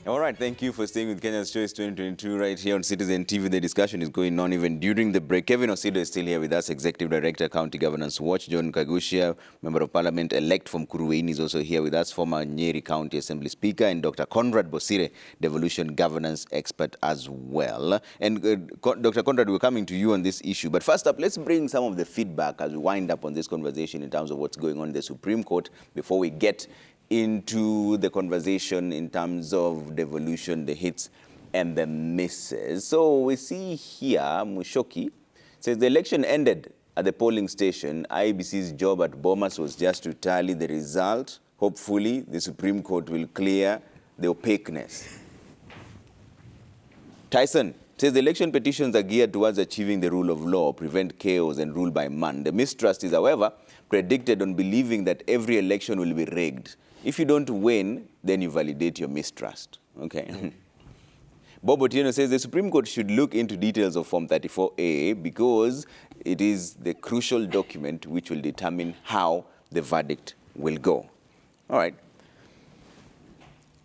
All right, thank you for staying with Kenya's Choice 2022 right here on Citizen TV. The discussion is going on even during the break. Kevin Osido is still here with us, Executive Director, County Governance Watch. John Kagushia, Member of Parliament elect from Kuruweni, is also here with us, former Nyeri County Assembly Speaker, and Dr. Conrad Bosire, devolution governance expert as well. And Dr. Conrad, we're coming to you on this issue. But first up, let's bring some of the feedback as we wind up on this conversation in terms of what's going on in the Supreme Court before we get into the conversation in terms of devolution, the hits and the misses. So we see here, Mushoki says the election ended at the polling station. IEBC's job at Bomas was just to tally the result. Hopefully, the Supreme Court will clear the opaqueness. Tyson says the election petitions are geared towards achieving the rule of law, prevent chaos and rule by man. The mistrust is, however, predicted on believing that every election will be rigged. If you don't win, then you validate your mistrust. Okay. Bob Otieno says the Supreme Court should look into details of Form 34A because it is the crucial document which will determine how the verdict will go. All right.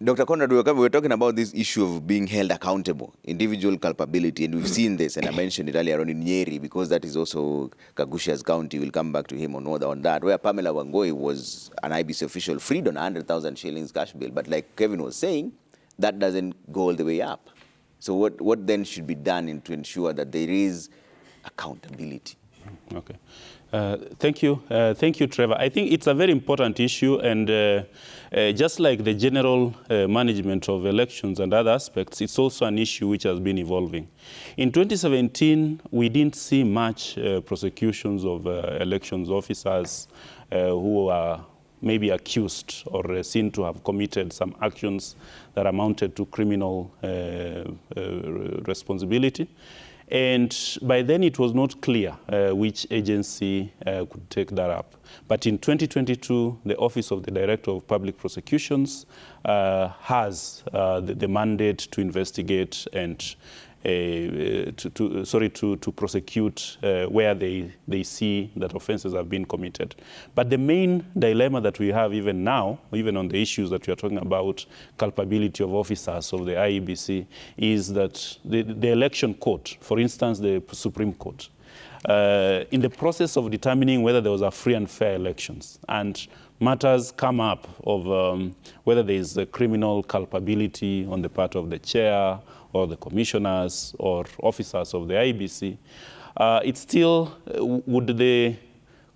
Dr. Conrad, we were talking about this issue of being held accountable, individual culpability, and we've seen this, and I mentioned it earlier on in Nyeri, because that is also Kagushia's county. We'll come back to him on that, where Pamela Wangoi was an IBC official freed on 100,000 shillings cash bill. But like Kevin was saying, that doesn't go all the way up. So what then should be done to ensure that there is accountability? Okay. Thank you, Trevor. I think it's a very important issue, and just like the general management of elections and other aspects, it's also an issue which has been evolving. In 2017, we didn't see much prosecutions of elections officers who are maybe accused or seen to have committed some actions that amounted to criminal responsibility. And by then, it was not clear which agency could take that up. But in 2022, the Office of the Director of Public Prosecutions has the mandate to investigate and to prosecute where they see that offenses have been committed. But the main dilemma that we have even now, even on the issues that we are talking about, culpability of officers of the IEBC, is that the election court, for instance, the Supreme Court, in the process of determining whether there was a free and fair elections, and matters come up of whether there is a criminal culpability on the part of the chair or the commissioners or officers of the IEBC, it's still, would the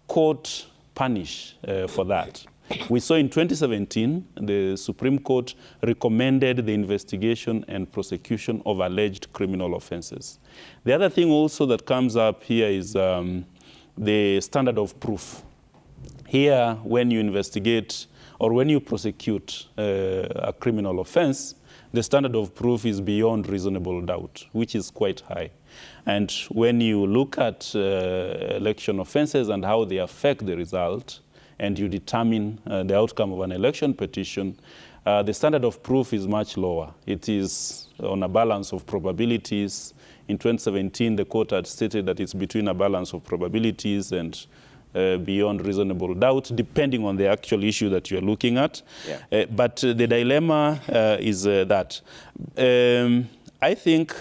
court punish for that? We saw in 2017, the Supreme Court recommended the investigation and prosecution of alleged criminal offenses. The other thing also that comes up here is the standard of proof. Here, when you investigate or when you prosecute a criminal offense, the standard of proof is beyond reasonable doubt, which is quite high. And when you look at election offenses and how they affect the result, and you determine the outcome of an election petition, the standard of proof is much lower. It is on a balance of probabilities. In 2017, the court had stated that it's between a balance of probabilities and beyond reasonable doubt, depending on the actual issue that you're looking at. Yeah. But the dilemma is that I think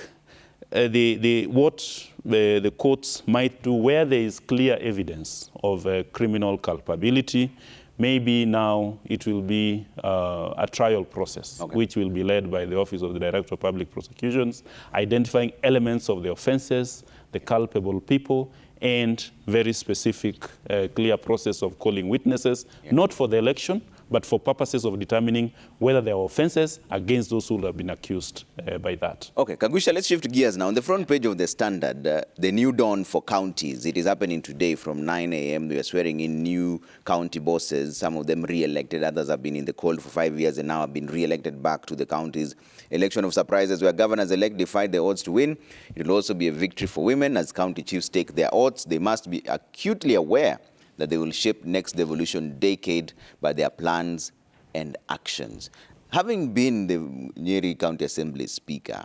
what the courts might do where there is clear evidence of criminal culpability, maybe now it will be a trial process, okay, which will be led by the Office of the Director of Public Prosecutions, identifying elements of the offenses, the culpable people, and very specific, clear process of calling witnesses, yeah, not for the election, but for purposes of determining whether there are offenses against those who have been accused by that. Okay, Kagusha, let's shift gears now. On the front page of the Standard, the new dawn for counties. It is happening today from 9 a.m. We are swearing in new county bosses. Some of them re-elected. Others have been in the cold for 5 years and now have been re-elected back to the counties. Election of surprises where governors-elect defied the odds to win. It will also be a victory for women as county chiefs take their oaths. They must be acutely aware that they will shape next devolution decade by their plans and actions. Having been the Nyeri County Assembly Speaker,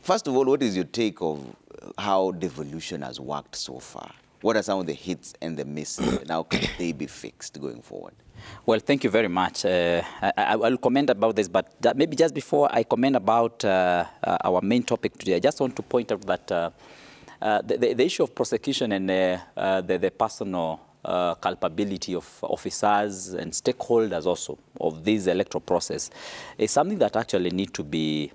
first of all, what is your take of how devolution has worked so far? What are some of the hits and the misses, and how can they be fixed going forward? Well, thank you very much. I will comment about this, but maybe just before I comment about our main topic today, I just want to point out that the issue of prosecution and the personal culpability of officers and stakeholders also of this electoral process is something that actually need to be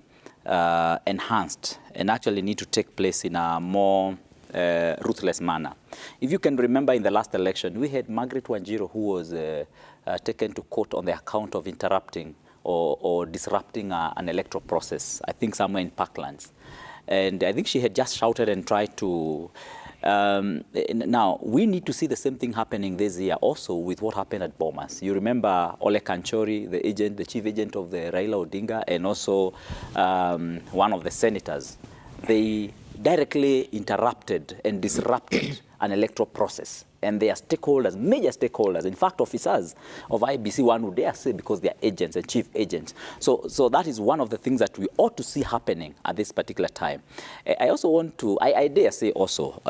enhanced and actually need to take place in a more ruthless manner. If you can remember, in the last election, we had Margaret Wanjiru, who was taken to court on the account of interrupting or disrupting an electoral process, I think somewhere in Parklands. And I think she had just shouted and tried to... now, we need to see the same thing happening this year also with what happened at Bomas. You remember Ole Kanchori, the chief agent of the Raila Odinga, and also one of the senators. They directly interrupted and disrupted an electoral process. And they are stakeholders, major stakeholders, in fact, officers of IBC, one would dare say, because they are agents and chief agents. So that is one of the things that we ought to see happening at this particular time. I also want to, I dare say also,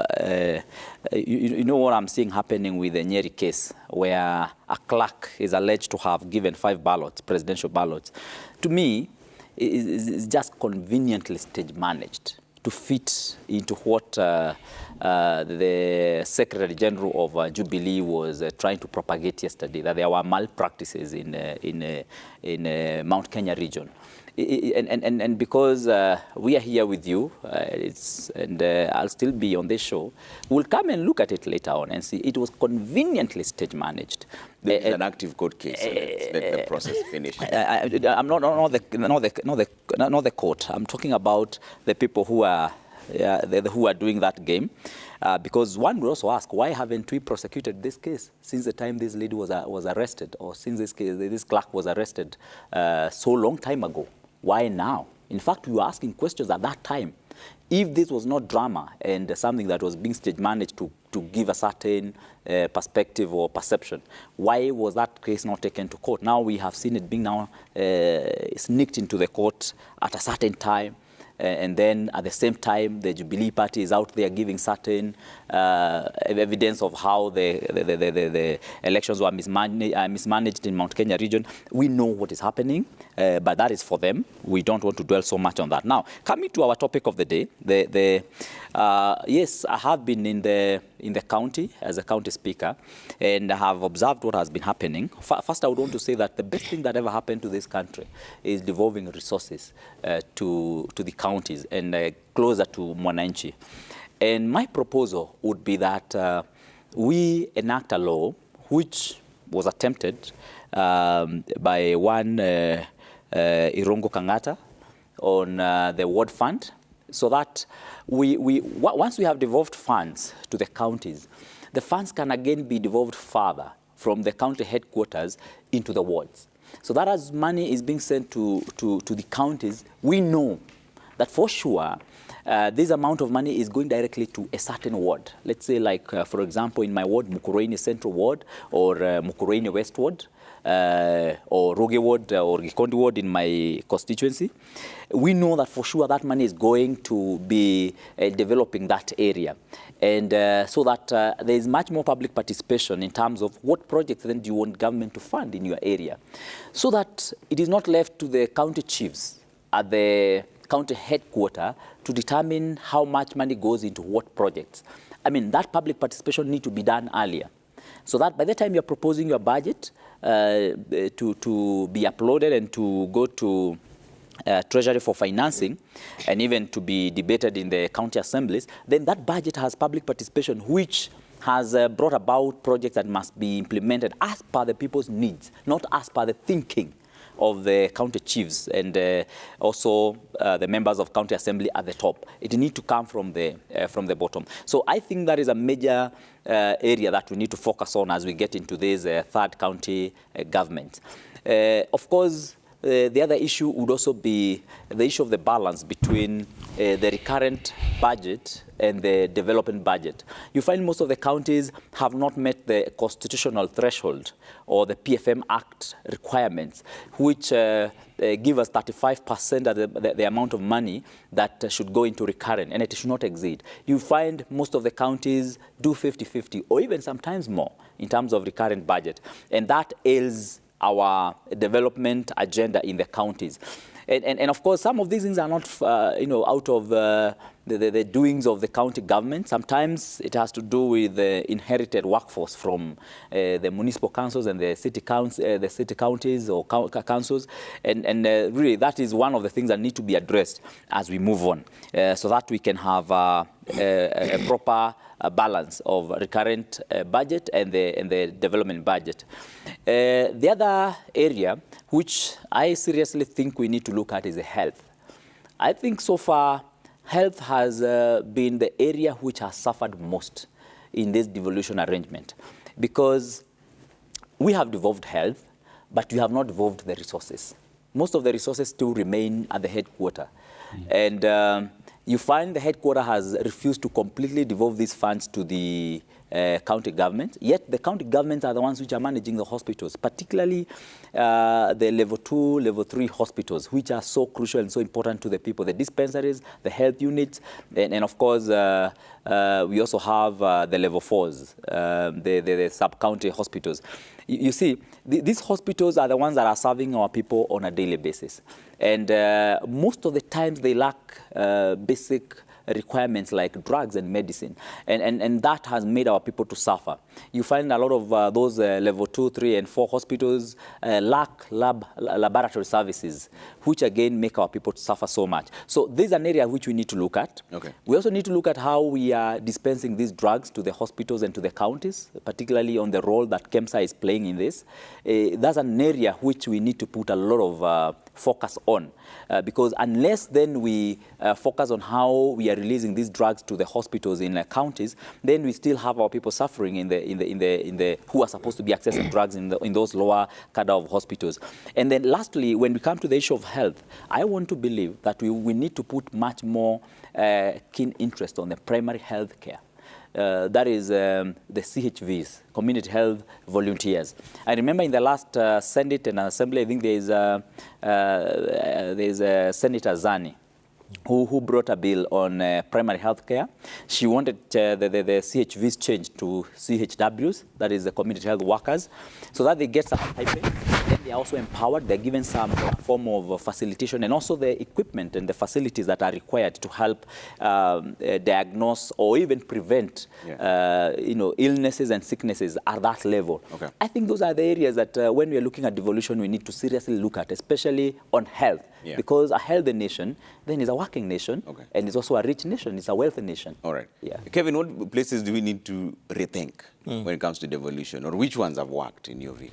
you know what I'm seeing happening with the Nyeri case, where a clerk is alleged to have given 5 ballots, presidential ballots. To me, it's just conveniently stage managed to fit into what the Secretary General of Jubilee was trying to propagate yesterday, that there were malpractices in Mount Kenya region. And because we are here with you, and I'll still be on this show, we'll come and look at it later on and see it was conveniently stage managed. It's an active court case, so let the process finish. I'm not the court. I'm talking about the people who are doing that game. Because one will also ask, why haven't we prosecuted this case since the time this lady was arrested, or since this clerk was arrested so long time ago? Why now? In fact, we were asking questions at that time. If this was not drama and something that was being stage managed to give a certain perspective or perception, why was that case not taken to court? Now we have seen it being now sneaked into the court at a certain time. And then at the same time, the Jubilee Party is out there giving certain evidence of how the elections were mismanaged in Mount Kenya region. We know what is happening, but that is for them. We don't want to dwell so much on that. Now, coming to our topic of the day, yes, I have been in the county as a county speaker, and I have observed what has been happening. First, I would want to say that the best thing that ever happened to this country is devolving resources to the counties and closer to Mwananchi. And my proposal would be that we enact a law which was attempted by one Irongo Kangata on the ward fund, so that once we have devolved funds to the counties, the funds can again be devolved further from the county headquarters into the wards. So that as money is being sent to the counties, we know that for sure this amount of money is going directly to a certain ward. Let's say, like, for example, in my ward, Mukurweini Central Ward, or Mukurweini West Ward, or Ruge Ward, or Gikondi Ward in my constituency. We know that for sure that money is going to be developing that area. And so that there is much more public participation in terms of what projects then do you want government to fund in your area. So that it is not left to the county chiefs at the county headquarters to determine how much money goes into what projects. I mean, that public participation needs to be done earlier, so that by the time you're proposing your budget to be uploaded and to go to Treasury for financing, and even to be debated in the county assemblies, then that budget has public participation, which has brought about projects that must be implemented as per the people's needs, not as per the thinking of the county chiefs and also the members of county assembly at the top. It needs to come from the bottom. So I think that is a major area that we need to focus on as we get into this third county government. Of course, the other issue would also be the issue of the balance between the recurrent budget and the development budget. You find most of the counties have not met the constitutional threshold or the PFM Act requirements, which give us 35% of the amount of money that should go into recurrent, and it should not exceed. You find most of the counties do 50-50 or even sometimes more in terms of recurrent budget, and that ails our development agenda in the counties. And of course, some of these things are not, out of the doings of the county government. Sometimes it has to do with the inherited workforce from the municipal councils and the city counties or councils. And really, that is one of the things that need to be addressed as we move on, so that we can have a proper balance of recurrent budget and the development budget. The other area which I seriously think we need to look at is the health. I think so far health has been the area which has suffered most in this devolution arrangement, because we have devolved health, but we have not devolved the resources. Most of the resources still remain at the headquarters. And you find the headquarters has refused to completely devolve these funds to the county government, yet the county governments are the ones which are managing the hospitals, particularly the level 2, level 3 hospitals, which are so crucial and so important to the people, the dispensaries, the health units, and of course, we also have the level 4s, the sub-county hospitals. You see, these hospitals are the ones that are serving our people on a daily basis. And most of the times they lack basic requirements like drugs and medicine. And that has made our people to suffer. You find a lot of those level 2, 3, and 4 hospitals lack laboratory services, which again make our people to suffer so much. So this is an area which we need to look at. Okay. We also need to look at how we are dispensing these drugs to the hospitals and to the counties, particularly on the role that KEMSA is playing in this. That's an area which we need to put a lot of focus on, because unless then we focus on how we are releasing these drugs to the hospitals in the counties, then we still have our people suffering in the who are supposed to be accessing drugs in those lower cadre of hospitals. And then lastly, when we come to the issue of health, I want to believe that we need to put much more keen interest on the primary health care. That is the CHVs, Community Health Volunteers. I remember in the last Senate and Assembly, I think there's Senator Zani, who brought a bill on primary health care. She wanted the CHVs changed to CHWs, that is the community health workers, so that they get some stipend. Then they are also empowered. They're given some form of facilitation and also the equipment and the facilities that are required to help diagnose or even prevent illnesses and sicknesses at that level. Okay. I think those are the areas that when we are looking at devolution, we need to seriously look at, especially on health. Yeah. Because a healthy nation then is a working nation, and it's also a rich nation, it's a wealthy nation. All right. Yeah. Kevin, what places do we need to rethink when it comes to devolution, or which ones have worked in your view?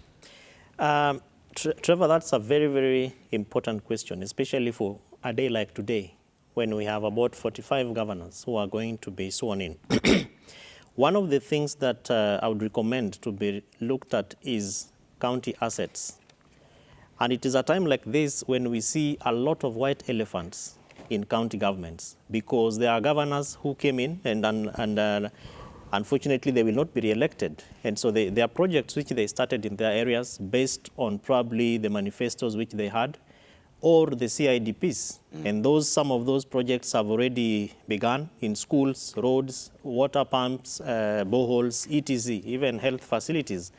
Trevor, that's a very, very important question, especially for a day like today, when we have about 45 governors who are going to be sworn in. One of the things that I would recommend to be looked at is county assets. And it is a time like this when we see a lot of white elephants in county governments, because there are governors who came in and unfortunately they will not be re-elected. And so there are projects which they started in their areas based on probably the manifestos which they had or the CIDPs. And some of those projects have already begun in schools, roads, water pumps, boreholes, etc., even health facilities.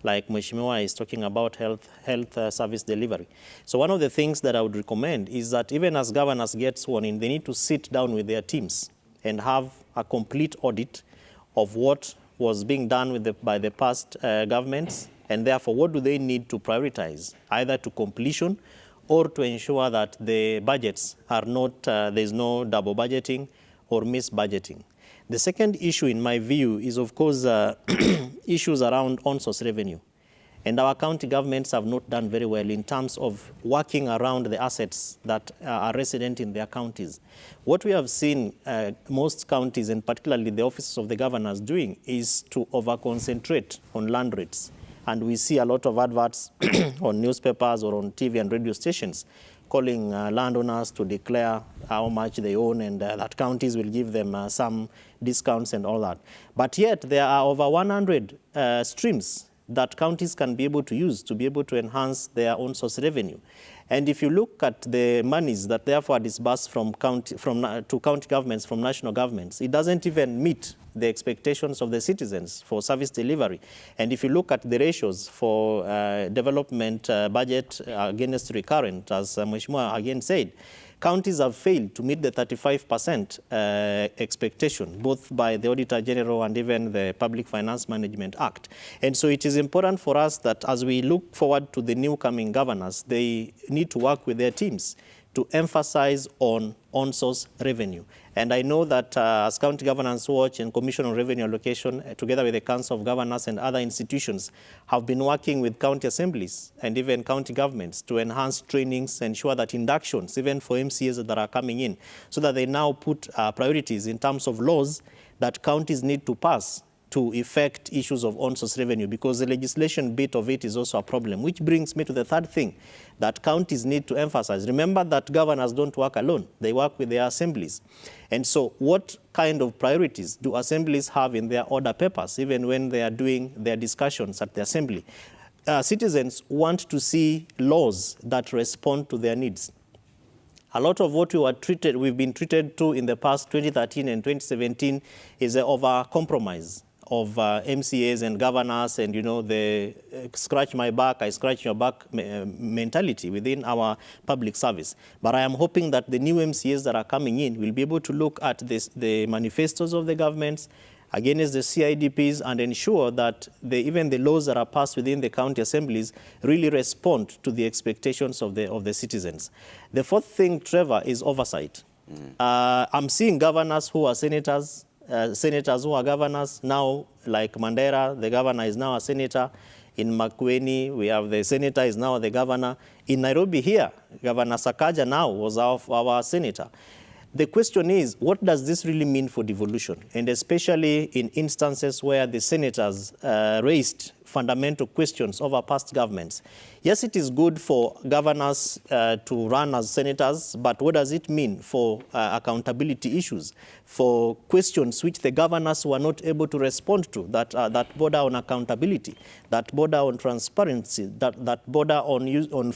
Like Mheshimiwa is talking about health service delivery. So one of the things that I would recommend is that even as governors get sworn in, they need to sit down with their teams and have a complete audit of what was being done by the past governments, and therefore what do they need to prioritize, either to completion or to ensure that the budgets are not, there's no double budgeting or misbudgeting. The second issue, in my view, is, of course, issues around on-source revenue. And our county governments have not done very well in terms of working around the assets that are resident in their counties. What we have seen most counties, and particularly the offices of the governors, doing is to over-concentrate on land rates and we see a lot of adverts on newspapers or on TV and radio stations calling landowners to declare how much they own, and that counties will give them some discounts and all that. But yet there are over 100 streams that counties can be able to use to be able to enhance their own source revenue. And if you look at the monies that therefore are disbursed to county governments from national governments, it doesn't even meet the expectations of the citizens for service delivery. And if you look at the ratios for development budget against recurrent, as Mheshimiwa again said, counties have failed to meet the 35% expectation, both by the Auditor General and even the Public Finance Management Act. And so it is important for us that as we look forward to the new coming governors, they need to work with their teams to emphasize on on-source revenue. And I know that as County Governance Watch and Commission on Revenue Allocation, together with the Council of Governors and other institutions, have been working with county assemblies and even county governments to enhance trainings, ensure that inductions, even for MCAs that are coming in, so that they now put priorities in terms of laws that counties need to pass to effect issues of on-source revenue, because the legislation bit of it is also a problem, which brings me to the third thing that counties need to emphasize. Remember that governors don't work alone. They work with their assemblies. And so what kind of priorities do assemblies have in their order papers, even when they are doing their discussions at the assembly? Citizens want to see laws that respond to their needs. A lot of what we've been treated to in the past 2013 and 2017 is an over-compromise of MCAs and governors and, the scratch my back, I scratch your back mentality within our public service. But I am hoping that the new MCAs that are coming in will be able to look at the manifestos of the governments, against the CIDPs, and ensure that even the laws that are passed within the county assemblies really respond to the expectations of the citizens. The fourth thing, Trevor, is oversight. I'm seeing governors who are senators who are governors now, like Mandera, the governor is now a senator. In Makueni, we have the senator is now the governor. In Nairobi here, Governor Sakaja now was our senator. The question is, what does this really mean for devolution? And especially in instances where the senators raised fundamental questions over past governments. Yes, it is good for governors to run as senators, but what does it mean for accountability issues, for questions which the governors were not able to respond to, that border on accountability, that border on transparency, that border on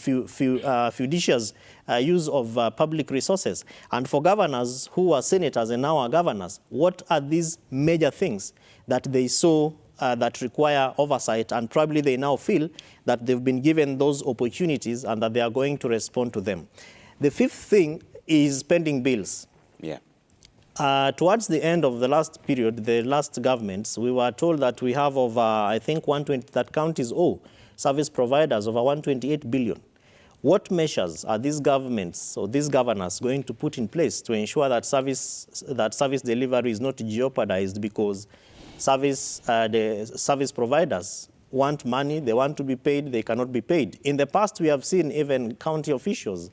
fiducious use of public resources? And for governors who are senators and now are governors, what are these major things that they saw that require oversight, and probably they now feel that they've been given those opportunities and that they are going to respond to them? The fifth thing is pending bills. Yeah. Towards the end of the last period, the last governments, we were told that we have over, I think, that counties owe service providers over 128 billion. What measures are these governments or these governors going to put in place to ensure that service delivery is not jeopardized because the service providers want money, they want to be paid, they cannot be paid? In the past, we have seen even county officials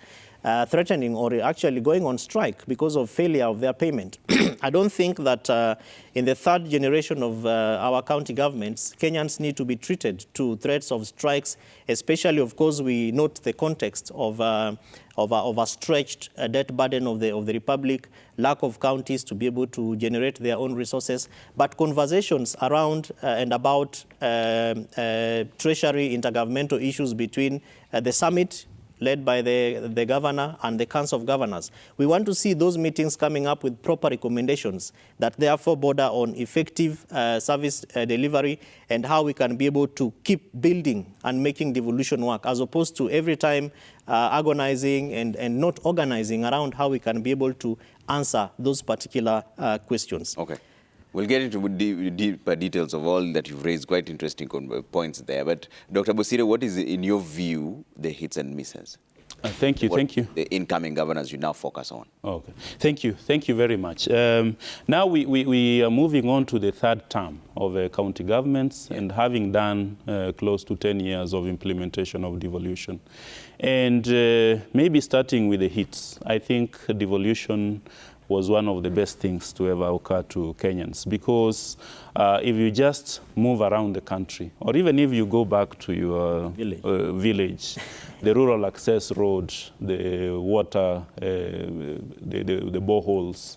threatening or actually going on strike because of failure of their payment. I don't think that in the third generation of our county governments, Kenyans need to be treated to threats of strikes, especially, of course, we note the context of a stretched debt burden of the Republic, lack of counties to be able to generate their own resources, but conversations around and about treasury intergovernmental issues between the summit led by the governor and the Council of Governors. We want to see those meetings coming up with proper recommendations that therefore border on effective service delivery and how we can be able to keep building and making devolution work, as opposed to every time agonizing and not organizing around how we can be able to answer those particular questions. Okay. We'll get into deeper details of all that you've raised, quite interesting points there. But Dr. Bosire, what is, in your view, the hits and misses? Thank you. The incoming governors you now focus on. Okay. Thank you very much. Now we are moving on to the third term of county governments, and having done close to 10 years of implementation of devolution. And maybe starting with the hits, I think devolution was one of the best things to ever occur to Kenyans, because if you just move around the country, or even if you go back to your village, the rural access road, the water, the boreholes,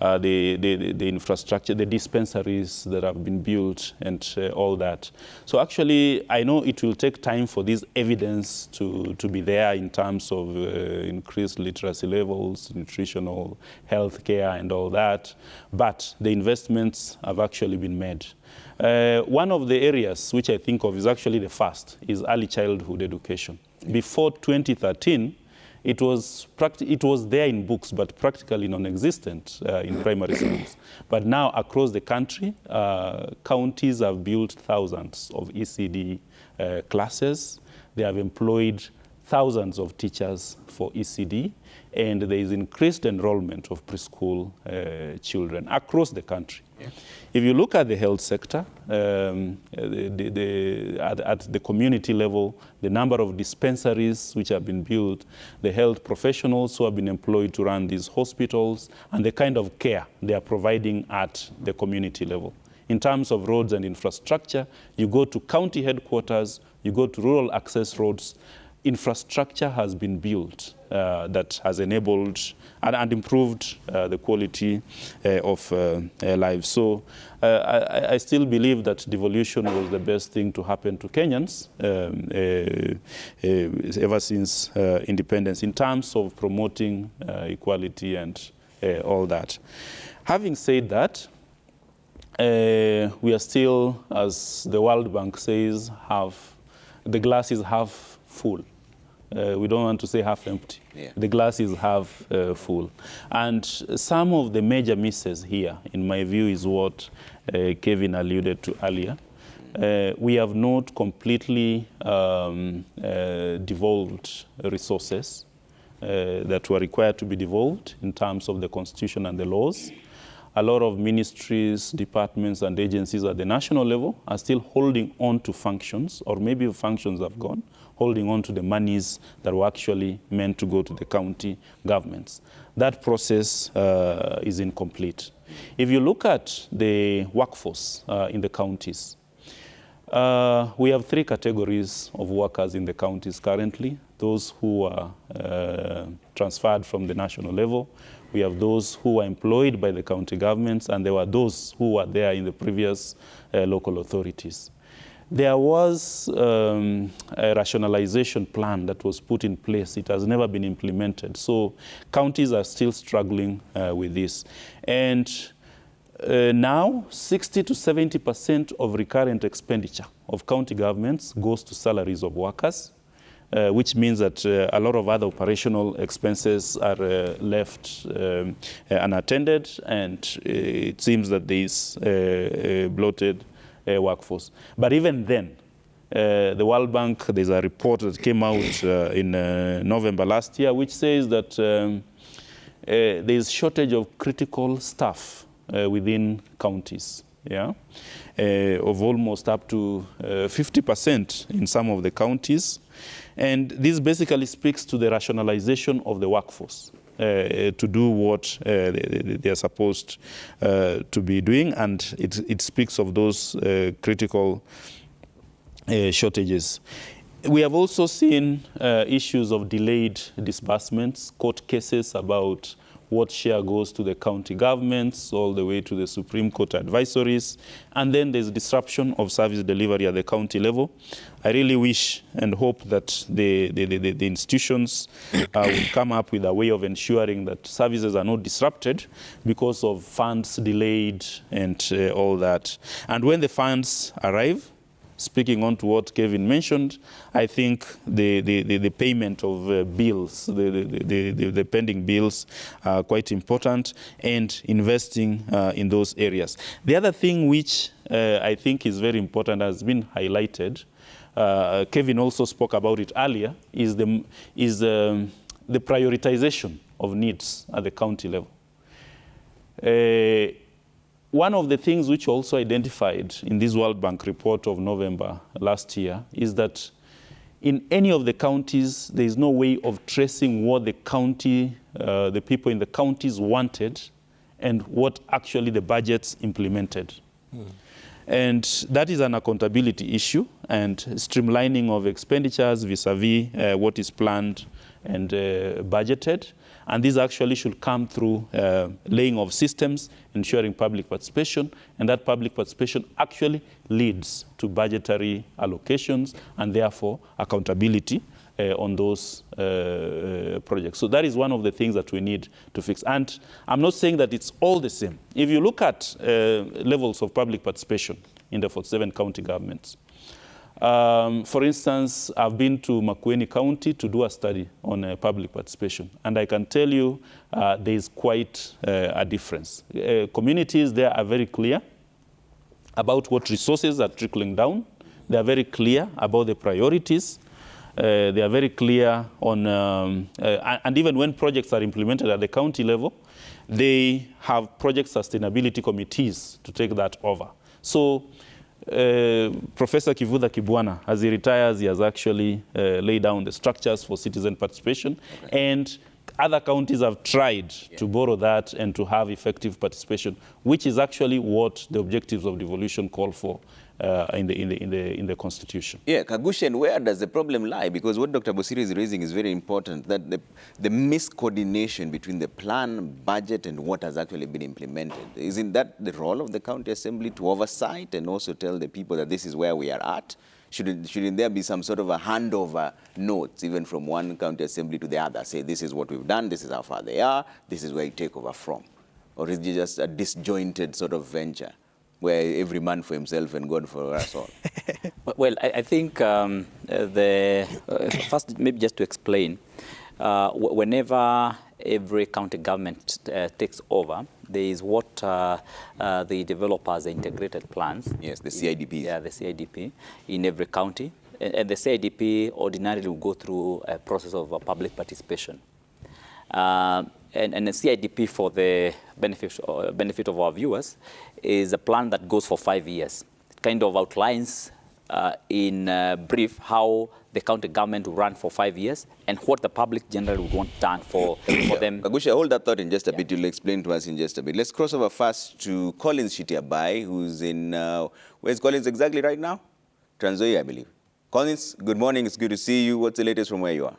the infrastructure, the dispensaries that have been built, and all that. So actually, I know it will take time for this evidence to be there in terms of increased literacy levels, nutritional, health care, and all that, but the investments have actually been made. One of the areas which I think of is actually the first, is early childhood education. Before 2013, it was there in books, but practically non-existent in primary schools. But now, across the country, counties have built thousands of ECD classes. They have employed thousands of teachers for ECD, and there is increased enrollment of preschool children across the country. Yeah. If you look at the health sector, at the community level, the number of dispensaries which have been built, the health professionals who have been employed to run these hospitals, and the kind of care they are providing at the community level. In terms of roads and infrastructure, you go to county headquarters, you go to rural access roads, infrastructure has been built that has enabled and improved the quality of life. So I still believe that devolution was the best thing to happen to Kenyans ever since independence, in terms of promoting equality and all that. Having said that, we are still, as the World Bank says, the glass is half full. We don't want to say half empty. Yeah. The glass is half full. And some of the major misses here, in my view, is what Kevin alluded to earlier. We have not completely devolved resources that were required to be devolved in terms of the Constitution and the laws. A lot of ministries, departments, and agencies at the national level are still holding on to functions, or maybe functions have gone, holding on to the monies that were actually meant to go to the county governments. That process is incomplete. If you look at the workforce in the counties, we have three categories of workers in the counties currently. Those who are transferred from the national level. We have those who are employed by the county governments, and there were those who were there in the previous local authorities. There was a rationalization plan that was put in place. It has never been implemented. So counties are still struggling with this. And now 60 to 70% of recurrent expenditure of county governments goes to salaries of workers, which means that a lot of other operational expenses are left unattended, and it seems that there is a bloated workforce. But even then, the World Bank, there's a report that came out in November last year, which says that there is shortage of critical staff within counties, of almost up to 50% in some of the counties. And this basically speaks to the rationalization of the workforce to do what they are supposed to be doing, and it speaks of those critical shortages. We have also seen issues of delayed disbursements, court cases about what share goes to the county governments, all the way to the Supreme Court advisories, and then there's disruption of service delivery at the county level. I really wish and hope that the institutions will come up with a way of ensuring that services are not disrupted because of funds delayed and all that. And when the funds arrive, speaking on to what Kevin mentioned, I think the payment of bills, the pending bills are quite important, and investing in those areas. The other thing which I think is very important, has been highlighted, Kevin also spoke about it earlier, is the prioritization of needs at the county level. One of the things which also identified in this World Bank report of November last year is that in any of the counties, there is no way of tracing what the county, the people in the counties wanted and what actually the budgets implemented. And that is an accountability issue and streamlining of expenditures vis-a-vis what is planned and budgeted. And this actually should come through laying of systems, ensuring public participation, and that public participation actually leads to budgetary allocations and therefore accountability on those projects. So that is one of the things that we need to fix. And I'm not saying that it's all the same. If you look at levels of public participation in the 47 county governments, for instance, I've been to Makueni County to do a study on public participation, and I can tell you there is quite a difference. Communities there are very clear about what resources are trickling down. They are very clear about the priorities. They are very clear on, and even when projects are implemented at the county level, they have project sustainability committees to take that over. So Professor Kivutha Kibwana, as he retires, he has actually laid down the structures for citizen participation, and other counties have tried to borrow that and to have effective participation, which is actually what the objectives of devolution call for in the Constitution. Yeah, Kagusha, and where does the problem lie? Because what Dr. Bosiri is raising is very important, that the miscoordination between the plan, budget, and what has actually been implemented. Isn't that the role of the county assembly to oversight and also tell the people that this is where we are at? Shouldn't there be some sort of a handover notes, even from one county assembly to the other? Say, this is what we've done, this is how far they are, this is where you take over from. Or is it just a disjointed sort of venture, where every man for himself and God for us all? Well, I think first, maybe just to explain, whenever every county government takes over, there is what the developers, the integrated plans. Yes, the CIDPs. Yeah, the CIDP in every county. And the CIDP ordinarily will go through a process of public participation. And the CIDP, for the benefit of our viewers, is a plan that goes for 5 years. It kind of outlines in brief how the county government will run for 5 years and what the public generally would want done for them. Agusha, hold that thought in just a bit. You'll explain to us in just a bit. Let's cross over first to Collins Shitiabai, who's in, where's Collins exactly right now? Trans Nzoia, I believe. Collins, good morning. It's good to see you. What's the latest from where you are?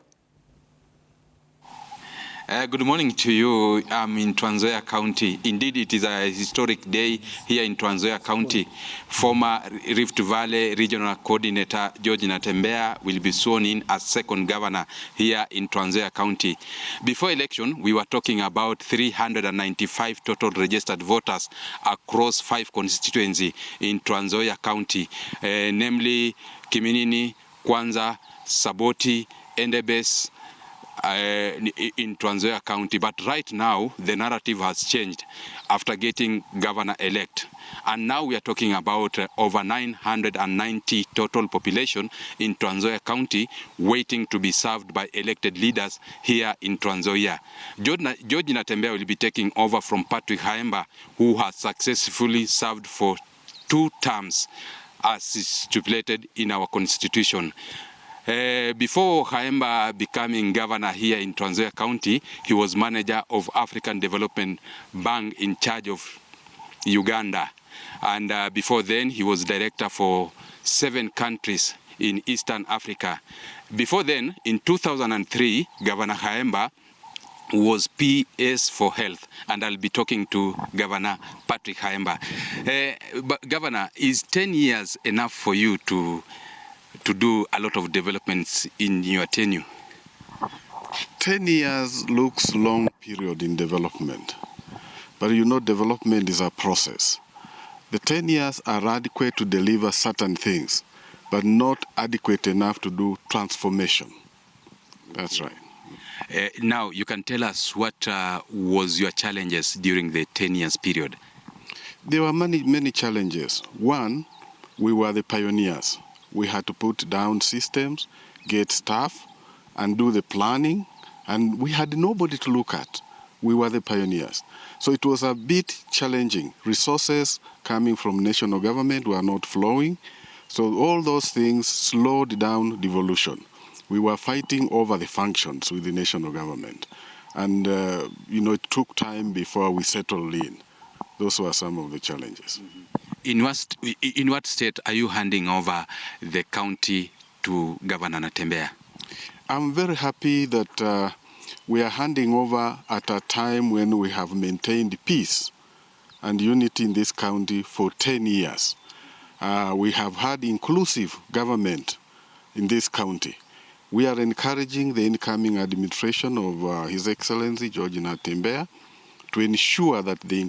Good morning to you. I'm in Trans Nzoia County. Indeed, it is a historic day here in Trans Nzoia County. Former Rift Valley Regional Coordinator George Natembea will be sworn in as second governor here in Trans Nzoia County. Before election, we were talking about 395 total registered voters across 5 constituencies in Trans Nzoia County, namely Kiminini, Kwanza, Saboti, Endebess, in Trans Nzoia County. But right now, the narrative has changed after getting governor-elect. And now we are talking about over 990 total population in Trans Nzoia County waiting to be served by elected leaders here in Trans Nzoia. George Natembea will be taking over from Patrick Haemba, who has successfully served for 2 terms as is stipulated in our constitution. Before Haemba becoming governor here in Trans Nzoia County, he was manager of African Development Bank in charge of Uganda. And before then, he was director for 7 countries in Eastern Africa. Before then, in 2003, Governor Haemba was PS for Health, and I'll be talking to Governor Patrick Haemba. But Governor, is 10 years enough for you to do a lot of developments in your tenure? 10 years looks long period in development, but you know development is a process. The 10 years are adequate to deliver certain things, but not adequate enough to do transformation. That's right. Now, you can tell us what was your challenges during the 10 years period? There were many challenges. One, we were the pioneers. We had to put down systems, get staff, and do the planning, and we had nobody to look at. We were the pioneers. So it was a bit challenging. Resources coming from national government were not flowing, so all those things slowed down devolution. We were fighting over the functions with the national government. And, it took time before we settled in. Those were some of the challenges. In what state are you handing over the county to Governor Natembeya? I'm very happy that we are handing over at a time when we have maintained peace and unity in this county for 10 years. We have had inclusive government in this county. We are encouraging the incoming administration of His Excellency George Natembeya to ensure that they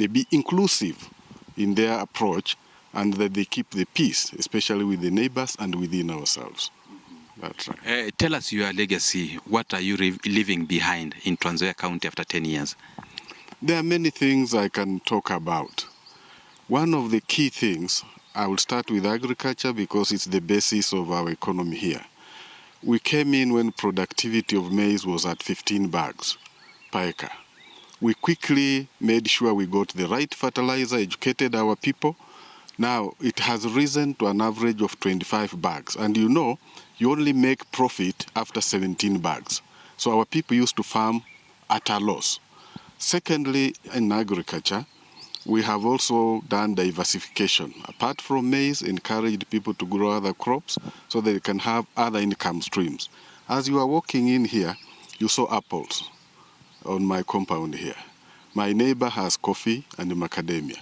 be inclusive in their approach and that they keep the peace, especially with the neighbors and within ourselves. That's right. Tell us your legacy. What are you leaving behind in Trans Nzoia County after 10 years? There are many things I can talk about. One of the key things, I will start with agriculture because it's the basis of our economy here. We came in when productivity of maize was at 15 bags per acre. We quickly made sure we got the right fertilizer, educated our people. Now it has risen to an average of 25 bags. And you only make profit after 17 bags. So our people used to farm at a loss. Secondly, in agriculture, we have also done diversification. Apart from maize, encouraged people to grow other crops so they can have other income streams. As you are walking in here, you saw apples on my compound here. My neighbor has coffee and macadamia.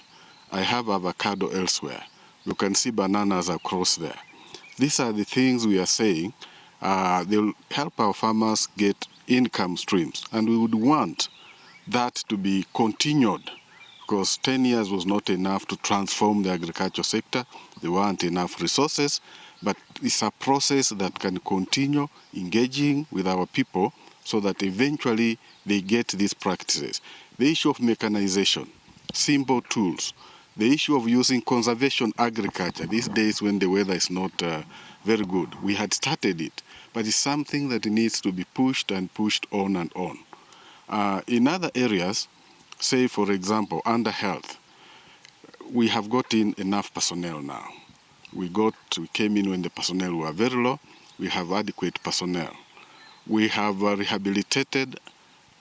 I have avocado elsewhere. You can see bananas across there. These are the things we are saying. They'll help our farmers get income streams. And we would want that to be continued because 10 years was not enough to transform the agriculture sector. There weren't enough resources, but it's a process that can continue engaging with our people so that eventually they get these practices. The issue of mechanization, simple tools, the issue of using conservation agriculture, these days when the weather is not very good, we had started it, but it's something that needs to be pushed and pushed on and on. In other areas, say for example, under health, we have gotten enough personnel now. We came in when the personnel were very low. We have adequate personnel. We have rehabilitated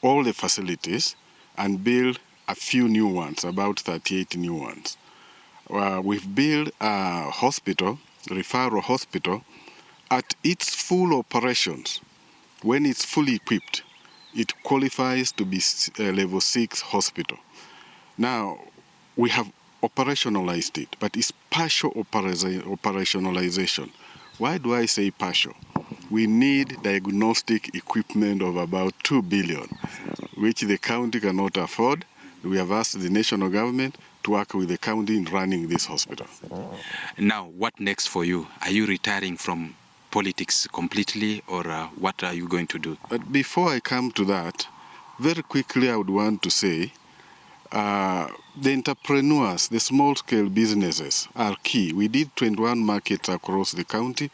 all the facilities and built a few new ones, about 38 new ones. We've built a hospital, referral hospital, at its full operations. When it's fully equipped, it qualifies to be a level 6 hospital. Now, we have operationalized it, but it's partial operationalization. Why do I say partial? We need diagnostic equipment of about 2 billion, which the county cannot afford. We have asked the national government to work with the county in running this hospital. Now, what next for you? Are you retiring from politics completely, or what are you going to do? But before I come to that, very quickly I would want to say the entrepreneurs, the small-scale businesses are key. We did 21 markets across the county,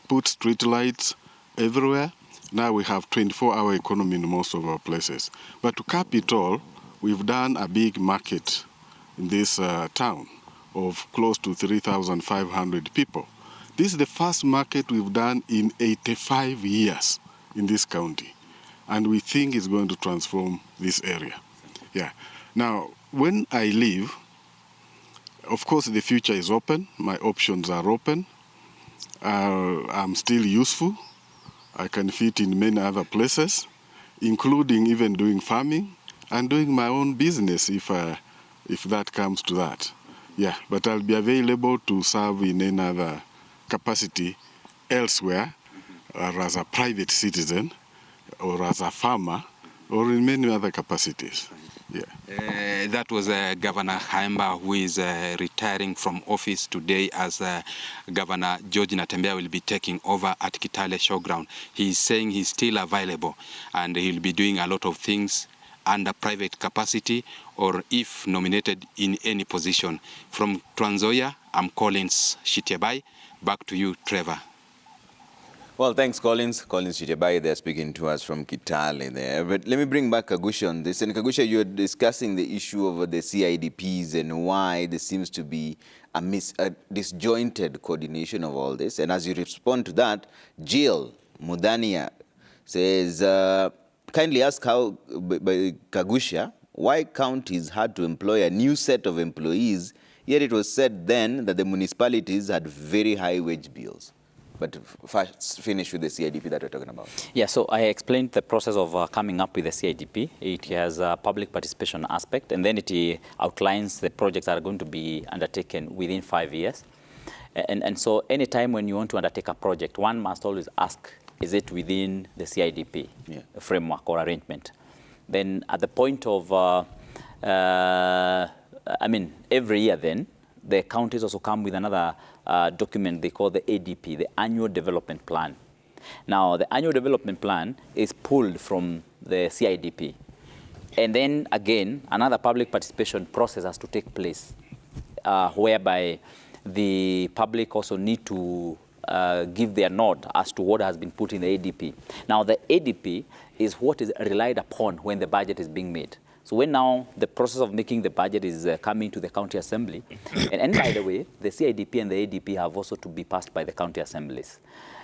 put street lights everywhere. Now we have 24-hour economy in most of our places. But to cap it all, we've done a big market in this town of close to 3,500 people. This is the first market we've done in 85 years in this county. And we think it's going to transform this area. Yeah. Now, when I leave, of course, the future is open. My options are open. I'm still useful. I can fit in many other places, including even doing farming and doing my own business if that comes to that. Yeah, but I'll be available to serve in any other capacity elsewhere, or as a private citizen, or as a farmer, or in many other capacities. Yeah. That was Governor Haemba, who is retiring from office today, as Governor George Natembeya will be taking over at Kitale Showground. He's saying he's still available and he'll be doing a lot of things under private capacity or if nominated in any position. From Trans Nzoia, I'm Collins Shityabai. Back to you, Trevor. Well, thanks, Collins. Collins Shityabai there speaking to us from Kitale there. But let me bring back Kagusha on this. And Kagusha, you're discussing the issue of the CIDPs and why there seems to be a disjointed coordination of all this. And as you respond to that, Jill Mudania says, kindly ask how, by Kagusha, why counties had to employ a new set of employees, yet it was said then that the municipalities had very high wage bills. But first, finish with the CIDP that we're talking about. Yeah, so I explained the process of coming up with the CIDP. It has a public participation aspect, and then it outlines the projects that are going to be undertaken within 5 years. And so anytime when you want to undertake a project, one must always ask, is it within the CIDP framework or arrangement? Then at the point of, every year then, the counties also come with another document they call the ADP, the Annual Development Plan. Now, the Annual Development Plan is pulled from the CIDP. And then again, another public participation process has to take place, whereby the public also need to give their nod as to what has been put in the ADP. Now, the ADP is what is relied upon when the budget is being made. So when now the process of making the budget is coming to the county assembly, and by the way, the CIDP and the ADP have also to be passed by the county assemblies.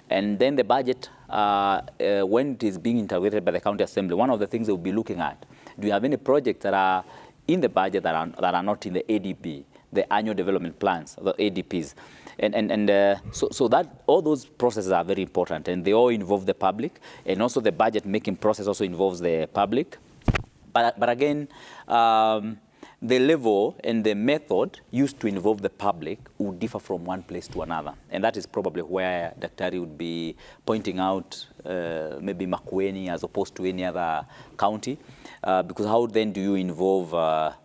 And then the budget, when it is being integrated by the county assembly, one of the things they will be looking at, do you have any projects that are in the budget that are not in the ADP, the annual development plans, the ADPs? So that all those processes are very important, and they all involve the public, and also the budget making process also involves the public. But again, the level and the method used to involve the public would differ from one place to another. And that is probably where Daktari would be pointing out maybe Makueni as opposed to any other county. Because how then do you involve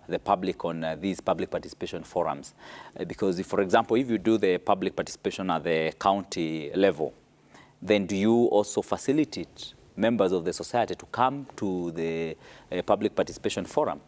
the public on these public participation forums? Because if, for example, if you do the public participation at the county level, then do you also facilitate members of the society to come to the public participation forum?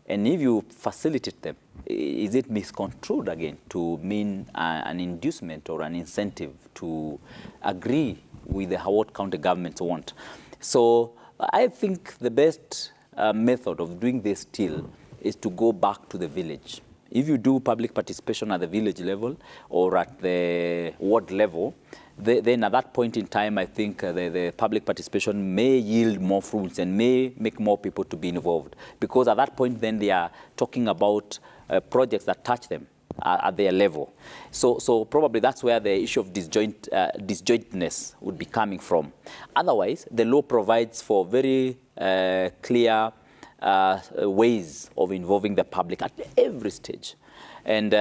And if you facilitate them, is it misconstrued again to mean an inducement or an incentive to agree with what county governments want? So I think the best method of doing this still is to go back to the village. If you do public participation at the village level or at the ward level, then at that point in time, I think the public participation may yield more fruits and may make more people to be involved. Because at that point, then they are talking about projects that touch them at their level. So probably that's where the issue of disjointness would be coming from. Otherwise, the law provides for very clear ways of involving the public at every stage. And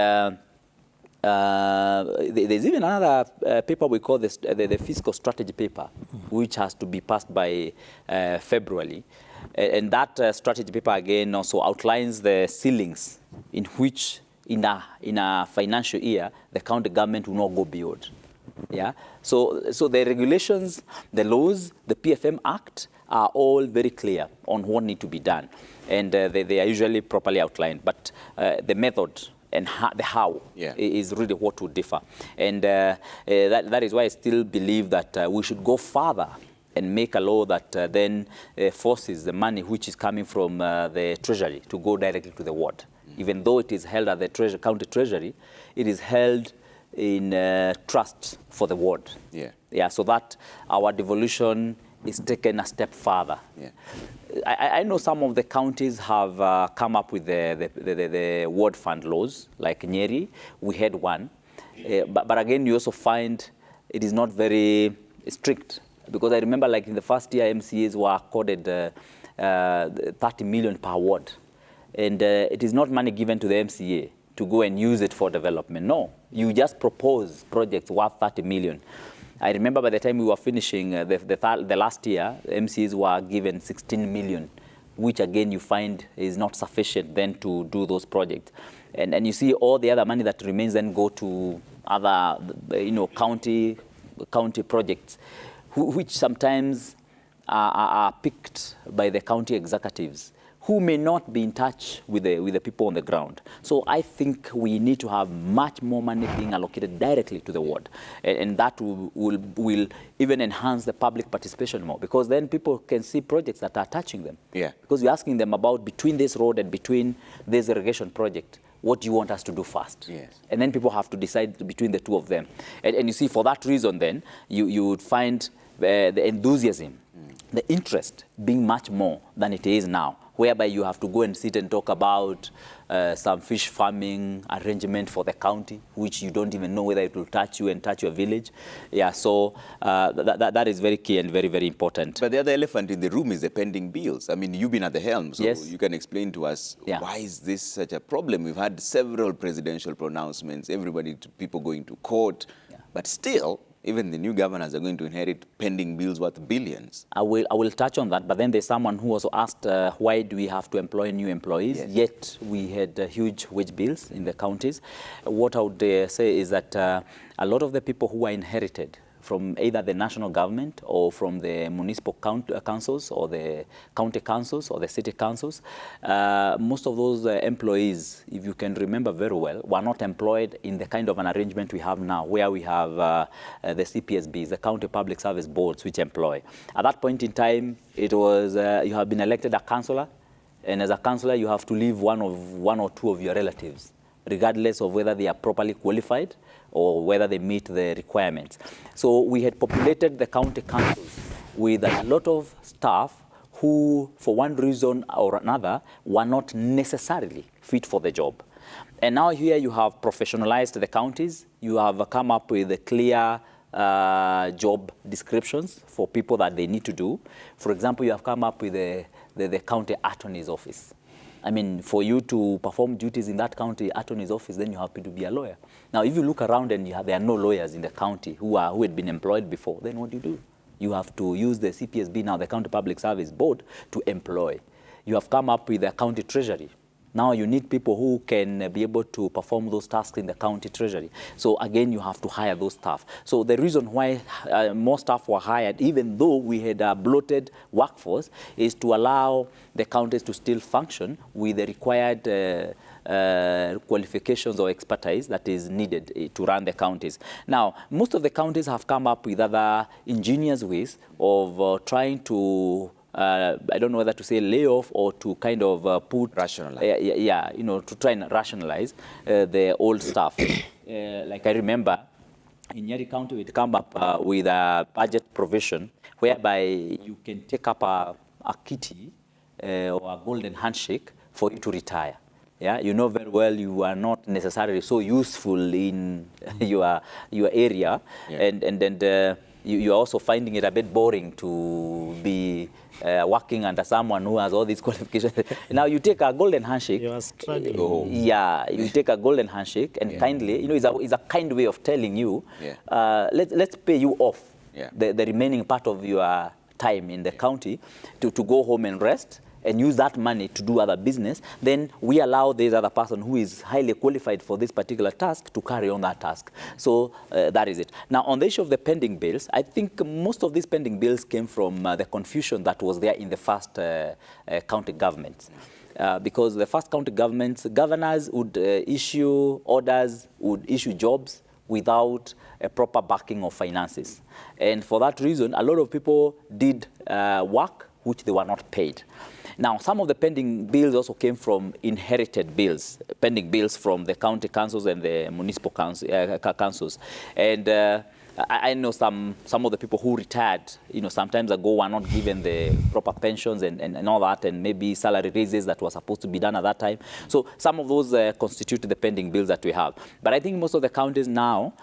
there's even another paper we call the Fiscal Strategy paper, which has to be passed by February. And that strategy paper, again, also outlines the ceilings in which, in a financial year, the county government will not go beyond. Yeah. So the regulations, the laws, the PFM Act are all very clear on what needs to be done. And they are usually properly outlined. But the method and the how is really what would differ. And that is why I still believe that we should go further and make a law that then forces the money which is coming from the treasury to go directly to the ward. Even though it is held at the county treasury, it is held in trust for the ward. Yeah, so that our devolution is taken a step further. I know some of the counties have come up with the ward fund laws, like Nyeri. We had one. But again, you also find it is not very strict. Because I remember, like in the first year, MCAs were accorded 30 million per ward. And it is not money given to the MCA to go and use it for development. No, you just propose projects worth 30 million. I remember by the time we were finishing the last year, MCAs were given 16 million, which again you find is not sufficient then to do those projects. And you see all the other money that remains then go to other, county projects, which sometimes are picked by the county executives, who may not be in touch with the people on the ground. So I think we need to have much more money being allocated directly to the ward. And that will even enhance the public participation more, because then people can see projects that are touching them. Because you're asking them about between this road and between this irrigation project, what do you want us to do first? And then people have to decide between the two of them. And you see, for that reason then, you would find the enthusiasm the interest being much more than it is now, whereby you have to go and sit and talk about some fish farming arrangement for the county, which you don't even know whether it will touch you and touch your village. Yeah, so that is very key and very, very important. But the other elephant in the room is the pending bills. I mean, you've been at the helm, so Yes. you can explain to us why is this such a problem? We've had several presidential pronouncements, people going to court, but still, even the new governors are going to inherit pending bills worth billions. I will touch on that, but then there's someone who also asked, why do we have to employ new employees? Yes. Yet we had huge wage bills in the counties. What I would say is that a lot of the people who are inherited from either the national government or from the municipal councils or the county councils or the city councils, most of those employees, if you can remember very well, were not employed in the kind of an arrangement we have now, where we have the CPSBs, the County Public Service Boards, which employ. At that point in time, it was you have been elected a councillor, and as a councillor, you have to leave one or two of your relatives, regardless of whether they are properly qualified or whether they meet the requirements. So we had populated the county councils with a lot of staff who, for one reason or another, were not necessarily fit for the job. And now here you have professionalized the counties. You have come up with clear job descriptions for people that they need to do. For example, you have come up with the county attorney's office. I mean, for you to perform duties in that county attorney's office, then you have to be a lawyer. Now, if you look around and there are no lawyers in the county who had been employed before, then what do? You have to use the CPSB, now the County Public Service Board, to employ. You have come up with a county treasury. Now you need people who can be able to perform those tasks in the county treasury. So again, you have to hire those staff. So the reason why more staff were hired, even though we had a bloated workforce, is to allow the counties to still function with the required qualifications or expertise that is needed to run the counties. Now, most of the counties have come up with other ingenious ways of trying to I don't know whether to say lay off or to kind of rationalize. To try and rationalize the old stuff. Like I remember in Nyeri County, we'd come up with a budget provision whereby you can take up a kitty or a golden handshake for you to retire. Yeah, you know very well you are not necessarily so useful in your area, and you are also finding it a bit boring to be working under someone who has all these qualifications. Now you take a golden handshake. You are struggling. Yeah, you take a golden handshake and kindly, it's a kind way of telling you, let's pay you off the remaining part of your time in the county to go home and rest and use that money to do other business. Then we allow this other person who is highly qualified for this particular task to carry on that task. So that is it. Now, on the issue of the pending bills, I think most of these pending bills came from the confusion that was there in the first county governments. Because the first county governments, governors would issue orders, would issue jobs without a proper backing of finances. And for that reason, a lot of people did work which they were not paid. Now, some of the pending bills also came from inherited bills, pending bills from the county councils and the municipal councils. And I know some of the people who retired, some times ago were not given the proper pensions and all that, and maybe salary raises that were supposed to be done at that time. So some of those constitute the pending bills that we have. But I think most of the counties now,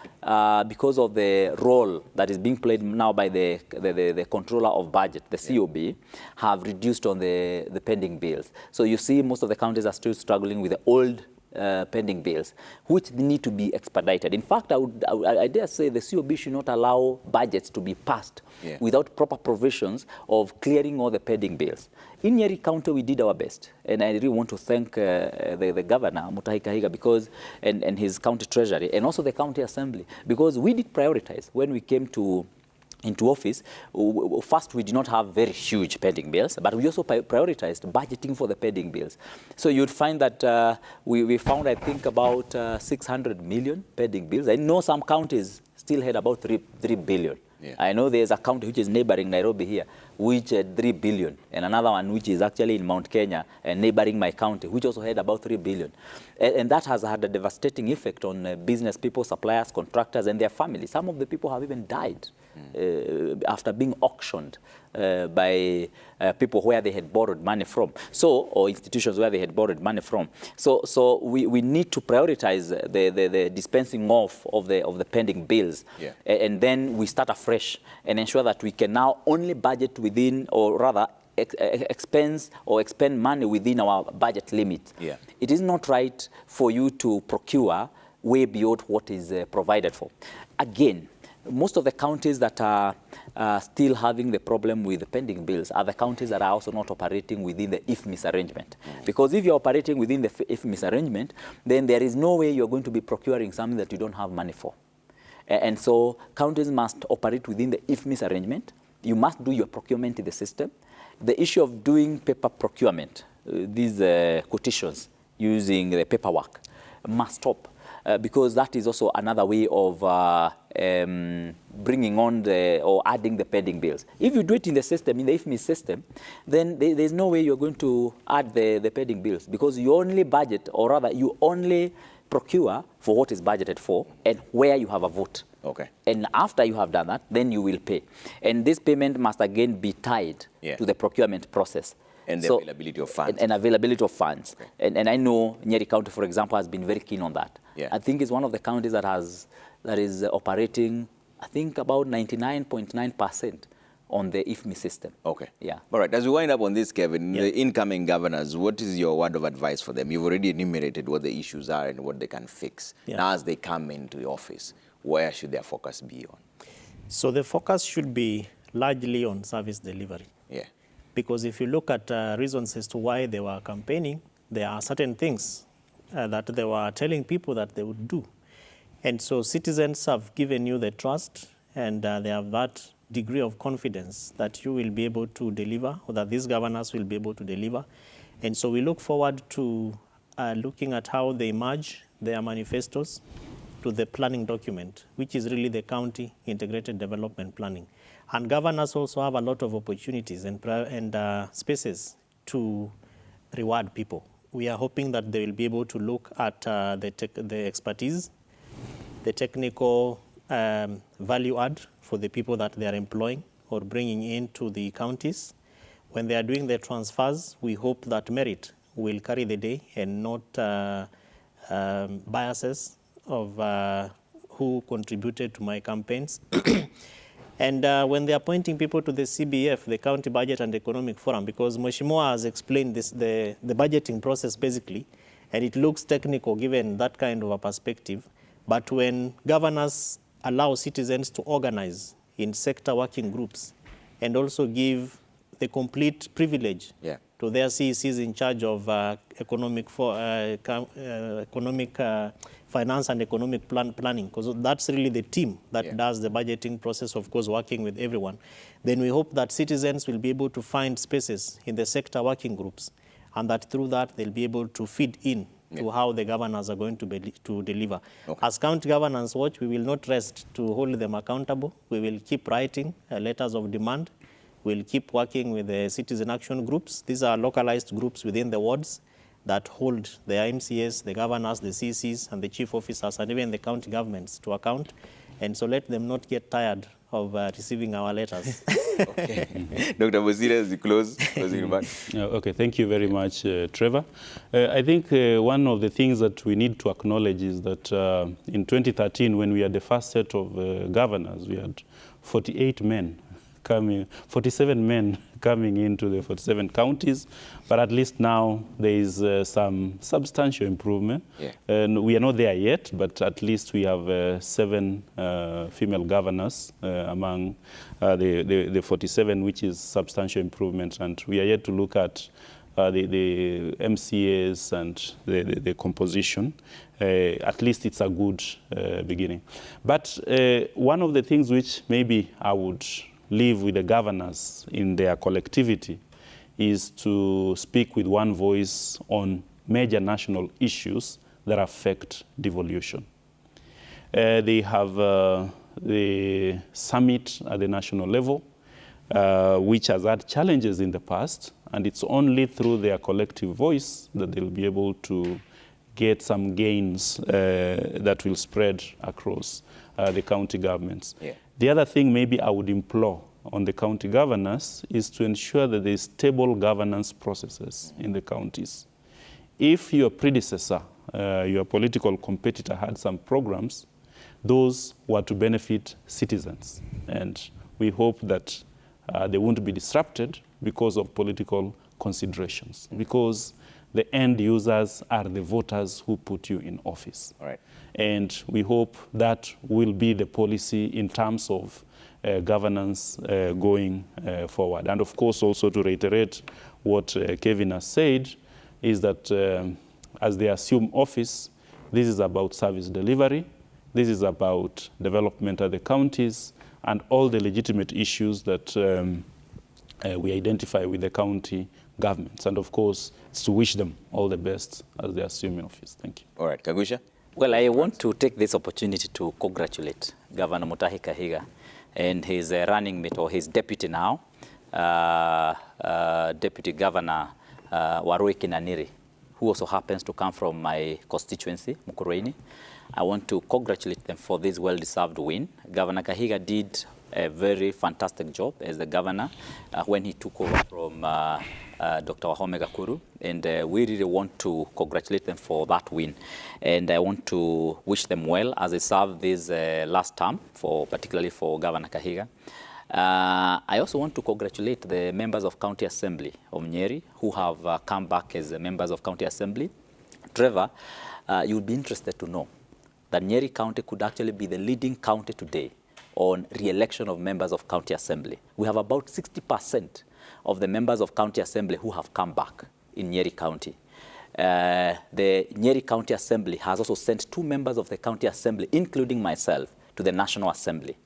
because of the role that is being played now by the controller of budget, the COB, have reduced on the pending bills. So you see most of the counties are still struggling with the old pending bills, which need to be expedited. In fact, I dare say the COB should not allow budgets to be passed without proper provisions of clearing all the pending bills. In Nyeri County, we did our best, and I really want to thank the governor, Mutahi Kahiga, because and his county treasury, and also the county assembly, because we did prioritize when we came into office. First, we did not have very huge pending bills, but we also prioritized budgeting for the pending bills. So you'd find that we found, I think, about 600 million pending bills. I know some counties still had about 3 billion. Yeah. I know there's a county which is neighboring Nairobi here, which had 3 billion, and another one which is actually in Mount Kenya and neighboring my county, which also had about 3 billion. And that has had a devastating effect on business people, suppliers, contractors, and their families. Some of the people have even died after being auctioned by people where they had borrowed money from, or institutions where they had borrowed money from. So we need to prioritize the dispensing of the pending bills, and then we start afresh and ensure that we can now only budget within, or rather expense or expend money within our budget limit. It is not right for you to procure way beyond what is provided for. Again, most of the counties that are still having the problem with the pending bills are the counties that are also not operating within the IFMIS arrangement. Because if you're operating within the IFMIS arrangement, then there is no way you're going to be procuring something that you don't have money for. And so counties must operate within the IFMIS arrangement. You must do your procurement in the system. The issue of doing paper procurement, these quotations using the paperwork, must stop. Because that is also another way of bringing on or adding the pending bills. If you do it in the system, in the IFMIS system, then there's no way you're going to add the pending bills, because you only budget, or rather you only procure for what is budgeted for and where you have a vote. And after you have done that, then you will pay. And this payment must again be tied to the procurement process. And the availability of funds. And availability of funds. And I know Nyeri County, for example, has been very keen on that. I think it's one of the counties that is operating, I think, about 99.9% on the IFMI system. All right. As we wind up on this, Kevin, the incoming governors, what is your word of advice for them? You've already enumerated what the issues are and what they can fix. Now, as they come into office, where should their focus be on? So the focus should be largely on service delivery. Because if you look at reasons as to why they were campaigning, there are certain things that they were telling people that they would do. And so citizens have given you the trust, and they have that degree of confidence that you will be able to deliver, or that these governors will be able to deliver. And so we look forward to looking at how they merge their manifestos to the planning document, which is really the county integrated development planning. And governors also have a lot of opportunities and spaces to reward people. We are hoping that they will be able to look at the expertise, the technical value add for the people that they are employing or bringing into the counties. When they are doing their transfers, we hope that merit will carry the day and not biases of who contributed to my campaigns. And when they are appointing people to the CBF, the County Budget and Economic Forum, because Mheshimiwa has explained this, the budgeting process basically, and it looks technical given that kind of a perspective. But when governors allow citizens to organize in sector working groups and also give the complete privilege to their CECs in charge of economic finance and economic planning, because that's really the team that does the budgeting process, of course, working with everyone, then we hope that citizens will be able to find spaces in the sector working groups, and that through that they'll be able to feed in to how the governors are going to deliver. As County Governance Watch, we will not rest to hold them accountable. We will keep writing letters of demand. We'll keep working with the citizen action groups. These are localized groups within the wards that hold the MCAs, the governors, the CCs, and the chief officers, and even the county governments to account. And so let them not get tired of receiving our letters. Dr. Bosira, as you closing remarks. Okay, thank you very much, Trevor. I think one of the things that we need to acknowledge is that in 2013, when we had the first set of governors, we had 47 men coming into the 47 counties, but at least now there is some substantial improvement. And we are not there yet, but at least we have 7 female governors among the 47, which is substantial improvement. And we are yet to look at the MCAs and the composition. At least it's a good beginning. But one of the things which maybe I would live with the governors in their collectivity is to speak with one voice on major national issues that affect devolution. They have the summit at the national level, which has had challenges in the past, and it's only through their collective voice that they'll be able to get some gains that will spread across the county governments. Yeah. The other thing maybe I would implore on the county governors is to ensure that there is stable governance processes in the counties. If your predecessor, your political competitor had some programs, those were to benefit citizens. And we hope that they won't be disrupted because of political considerations, because the end users are the voters who put you in office. All right. And we hope that will be the policy in terms of governance going forward. And of course, also to reiterate what Kevin has said, is that as they assume office, this is about service delivery, this is about development at the counties, and all the legitimate issues that we identify with the county governments. And of course, it's to wish them all the best as they assume office. Thank you. All right, Kagusha? Well, I want to take this opportunity to congratulate Governor Mutahi Kahiga and his running mate, or his deputy now, Deputy Governor Warui Kinaniri, who also happens to come from my constituency, Mukurweini. I want to congratulate them for this well-deserved win. Governor Kahiga did a very fantastic job as the governor when he took over from Dr. Wahome Gakuru, and we really want to congratulate them for that win. And I want to wish them well as they serve this last term, particularly for Governor Kahiga. I also want to congratulate the members of County Assembly of Nyeri who have come back as members of County Assembly. Trevor, you'll be interested to know that Nyeri County could actually be the leading county today on re-election of members of County Assembly. We have about 60% of the members of County Assembly who have come back in Nyeri County. The Nyeri County Assembly has also sent 2 members of the County Assembly, including myself, to the National Assembly.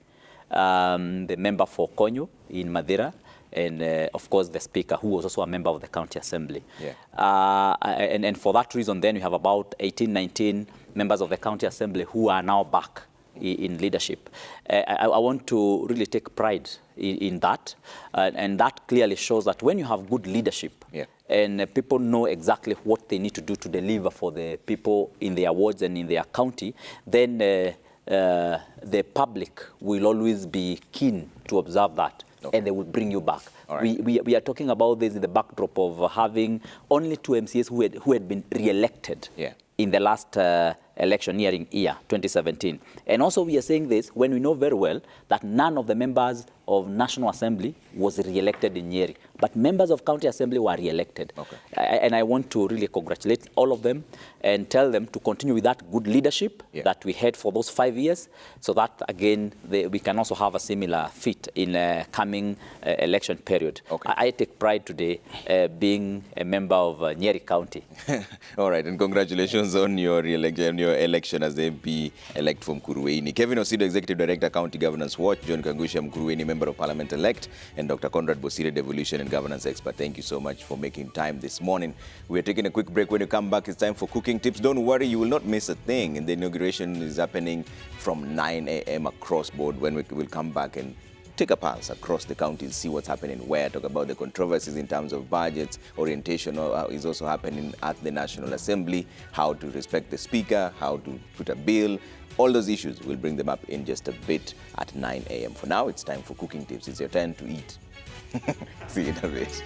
The member for Konyo in Madeira, and of course the Speaker, who was also a member of the County Assembly. Yeah. And for that reason, then we have about 18, 19 members of the County Assembly who are now back in leadership. I want to really take pride in that, and that clearly shows that when you have good leadership, yeah, and people know exactly what they need to do to deliver for the people in their wards and in their county, then the public will always be keen to observe that. Okay. And they will bring you back. Right. We are talking about this in the backdrop of having only 2 MCAs who had been re-elected, yeah, in the last electioneering year, 2017. And also we are saying this when we know very well that none of the members of National Assembly was re-elected in Nyeri, but members of County Assembly were re-elected. Okay. And I want to really congratulate all of them and tell them to continue with that good leadership, yeah, that we had for those 5 years, so that again we can also have a similar feat in coming election period. Okay. I take pride today being a member of Nyeri County. All right, and congratulations on your election as the MP-elect from Mukurweini. Kevin Osido, Executive Director, County Governance Watch; John Kagusha, Mukurweini Member of Parliament-elect; and Dr. Conrad Bosire, Devolution and Governance Expert. Thank you so much for making time this morning. We are taking a quick break. When you come back, it's time for cooking tips. Don't worry, you will not miss a thing. And the inauguration is happening from 9 a.m. across board. When we will come back and take a pulse across the county, see what's happening where, talk about the controversies in terms of budgets, orientation is also happening at the National Assembly, how to respect the Speaker, how to put a bill. All those issues, we'll bring them up in just a bit at 9 a.m. For now, it's time for cooking tips. It's your turn to eat. See you in a bit.